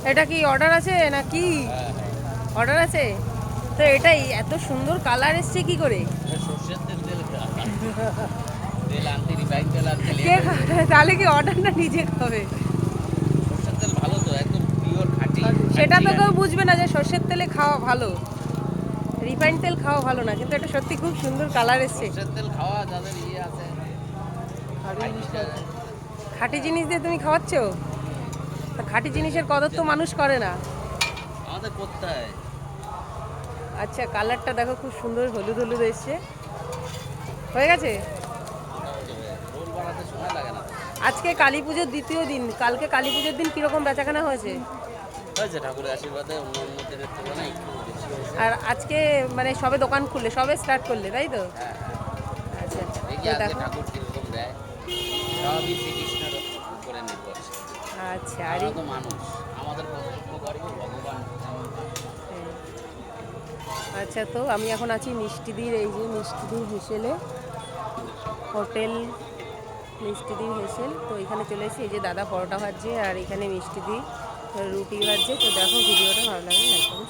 এটা কি অর্ডার আছে না কি? অর্ডার আছে তো। এটাই এত সুন্দর কালার এসছে কি করে? সর্ষের তেল তেল তেল আনতে রিফাইন তেল আনতে কে লেট হয়ে যাবে। তাহলে কি অর্ডারটা নিজে খাবে? সর্ষের তেল ভালো তো, একদম পিওর খাঁটি সেটা খাঁটি তো কেউ খাঁটি। বুঝবে না যে সর্ষের তেলে খাওয়া ভালো, রিফাইন তেল খাওয়া ভালো না, কিন্তু এটা সত্যি খুব সুন্দর কালার এসছে। সর্ষের তেল খাওয়া যাদের ইয়ে আছে, খাঁটি যাদের। খাঁটি জিনিস দিয়ে তুমি খাওয়াচ্ছ? তা খাঁটি জিনিসের কদর তো মানুষ করে না। আমাদের করতে হয়। আচ্ছা, কালারটা দেখো খুব সুন্দর হলুদ হলুদ এসছে। হয়ে গেছে। মোটামুটি রোল বানাতে সময় লাগে না। আজকে কালী পুজোর দ্বিতীয় দিন, কালকে কালী পুজোর দিন কিরকম বেচাকেনা হয়েছে? হয়েছে ঠাকুরের আশীর্বাদে অন্য অন্য দিনের তুলনায় একটু বেশি হয়েছে। আর আজকে মানে সবে দোকান খুললে, সবে স্টার্ট করলে, তাই তো? হ্যাঁ হ্যাঁ, আচ্ছা, দেখি তো আজকে দেখো। ঠাকুর কিরকম দেয়। সবই শ্রীকৃষ্ণের উপরে নির্ভরশীল। আচ্ছা, আর আমরা তো মানুষ, আমাদের কর্তব্য করবো, ভগবান যেমন। আচ্ছা, তো আমি এখন আছি মিষ্টিদির, এই যে মিষ্টিদির হেসেলে, হোটেল মিষ্টিদির হেসেল। তো এখানে চলে এসেছি, এই যে দাদা পরোটা ভাজছে আর এখানে মিষ্টিদি রুটি ভাজছে। তো দেখো, ভিডিওটা ভালো লাগে লাইক করুন।